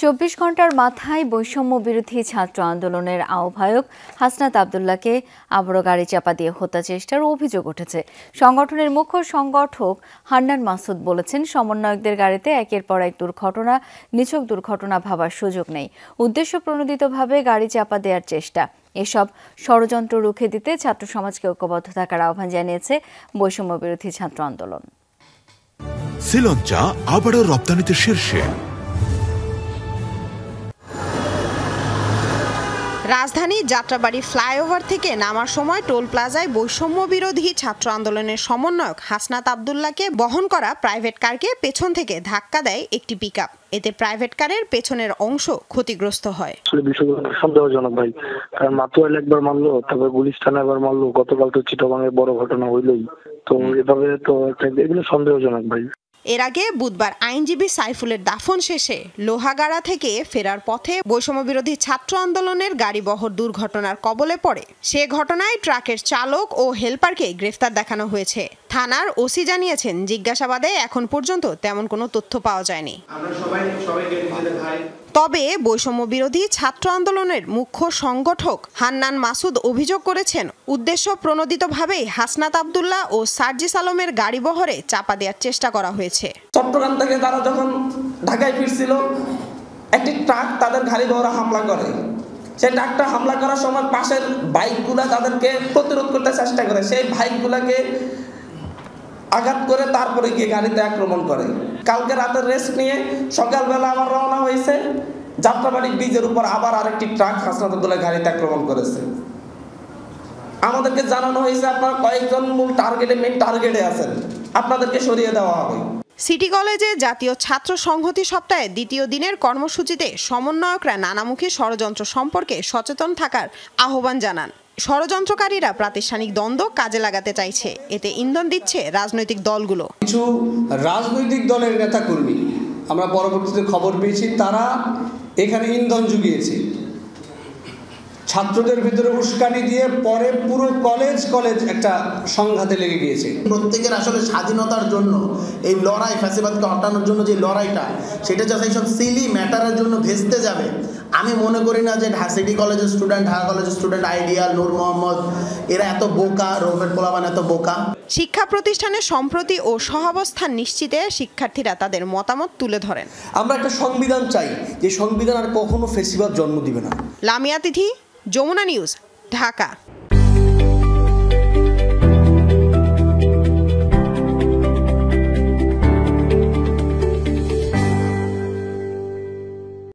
২৪ ঘন্টার মাথায় বৈষম্য বিরোধী ছাত্র আন্দোলনের আহ্বায়ক হাসনাত আব্দুল্লাহকে আবারও গাড়ি চাপা দিয়ে হত্যা চেষ্টার অভিযোগ উঠেছে। সংগঠনের মুখ্য সংগঠক হান্নান মাসুদ বলেছেন, সমন্বয়কদের গাড়িতে একের পর এক নিছক দুর্ঘটনা ভাবার সুযোগ নেই। উদ্দেশ্য প্রণোদিতভাবে গাড়ি চাপা দেওয়ার চেষ্টা। এসব ষড়যন্ত্র রুখে দিতে ছাত্র সমাজকে ঐক্যবদ্ধ থাকার আহ্বান জানিয়েছে বৈষম্য বিরোধী ছাত্র আন্দোলন। শ্রীলঙ্কা আবারও রপ্তানিতে শীর্ষে। রাজধানী যাত্রাবাড়ি ফ্লাইওভার থেকে নামার সময় টোল প্লাজায় বৈষম্য বিরোধী ছাত্র আন্দোলনের সমন্বয়ক হাসনাত আব্দুল্লাহকে বহন করা প্রাইভেট কারকে পেছন থেকে ধাক্কা দেয় একটি পিকআপ। এতে প্রাইভেট কারের পেছনের অংশ ক্ষতিগ্রস্ত হয়। সন্দেহজনক ভাই, কারণ মাতুয়াইল একবার মারলো, তারপর গুলিস্তানে একবার মারলো, গতকাল তো চিটাগাঙে বড় ঘটনা হইলই। তো এভাবে তো এগুলো সন্দেহজনক ভাই। এর আগে বুধবার আইনজীবী সাইফুলের দাফন শেষে লোহাগাড়া থেকে ফেরার পথে বৈষম্য বিরোধী ছাত্র আন্দোলনের গাড়িবহর দুর্ঘটনার কবলে পড়ে। সে ঘটনায় ট্রাকের চালক ও হেলপারকে গ্রেফতার দেখানো হয়েছে। থানার ওসি জানিয়েছেন, জিজ্ঞাসাবাদে এখন পর্যন্ত তেমন কোনো তথ্য পাওয়া যায়নি। তবে বৈষম্য বিরোধী ছাত্র আন্দোলনের মুখ্য সংগঠক হান্নান মাসুদ অভিযোগ করেছেন, উদ্দেশ্য প্রণোদিতভাবেই হাসনাত আব্দুল্লাহ ও সার্জিস আলমের গাড়িবহরে চাপা দেওয়ার চেষ্টা করা হয়েছে। চট্টগ্রাম থেকে তারা যখন ঢাকায় ফিরছিল, একটি ট্রাক তাদের গাড়িবহরে হামলা করে। সেই ট্রাকটা হামলা করার সময় পাশের বাইকগুলা তাদেরকে প্রতিরোধ করতে চেষ্টা করে। সেই বাইকগুলাকে আঘাত করে তারপরে গিয়ে গাড়িতে আক্রমণ করে। কালকে রাতের রেস্ট নিয়ে সকালবেলা আবার রওনা হয়েছে। যাত্রাবাড়ি ব্রিজের উপর আবার আরেকটি ট্রাক হাসনাত আব্দুল্লাহ গাড়িতে আক্রমণ করেছে। আমাদেরকে জানানো হয়েছে, আপনারা কয়েকজন মূল মেইন টার্গেটে আছেন, আপনাদেরকে সরিয়ে দেওয়া হবে। সিটি কলেজে জাতীয় ছাত্র সংহতি সপ্তাহে দ্বিতীয় দিনের কর্মসূচিতে সমন্বয়করা নানামুখী ষড়যন্ত্র সম্পর্কে সচেতন থাকার আহ্বান জানান। ষড়যন্ত্রকারীরা প্রাতিষ্ঠানিক দ্বন্দ্ব কাজে লাগাতে চাইছে, এতে ইন্ধন দিচ্ছে রাজনৈতিক দলগুলো। কিছু রাজনৈতিক দলের নেতাকর্মী আমরা পরবর্তীতে খবর পেয়েছি, তারা এখানে ইন্ধন জুগিয়েছে। ছাত্রদের ভিতরে উস্কানি দিয়ে পরে পুরো কলেজ একটা সংঘাতে লেগে গিয়েছে। প্রত্যেকের আসলে স্বাধীনতার জন্য এই লড়াই, ফ্যাসিবাদকে হটানোর জন্য যে লড়াইটা, সেটা যখন এইসব সিলি ম্যাটারের জন্য ভেস্তে যাবে, আমি মনে করি না যে সিটি কলেজের স্টুডেন্ট, ঢাকা কলেজের স্টুডেন্ট আইডিয়াল, নূর মোহাম্মদ, এরা এত বোকা, রোভেট পোলাবান এত বোকা। শিক্ষা প্রতিষ্ঠানের সম্প্রতি ও সহাবস্থান নিশ্চিতে শিক্ষার্থীরা তাদের মতামত তুলে ধরেন। আমরা একটা সংবিধান চাই, যে সংবিধান আর কখনো ফ্যাসিবাদ জন্ম দিবে না। লামিয়া তিথি, যমুনা নিউজ, ঢাকা।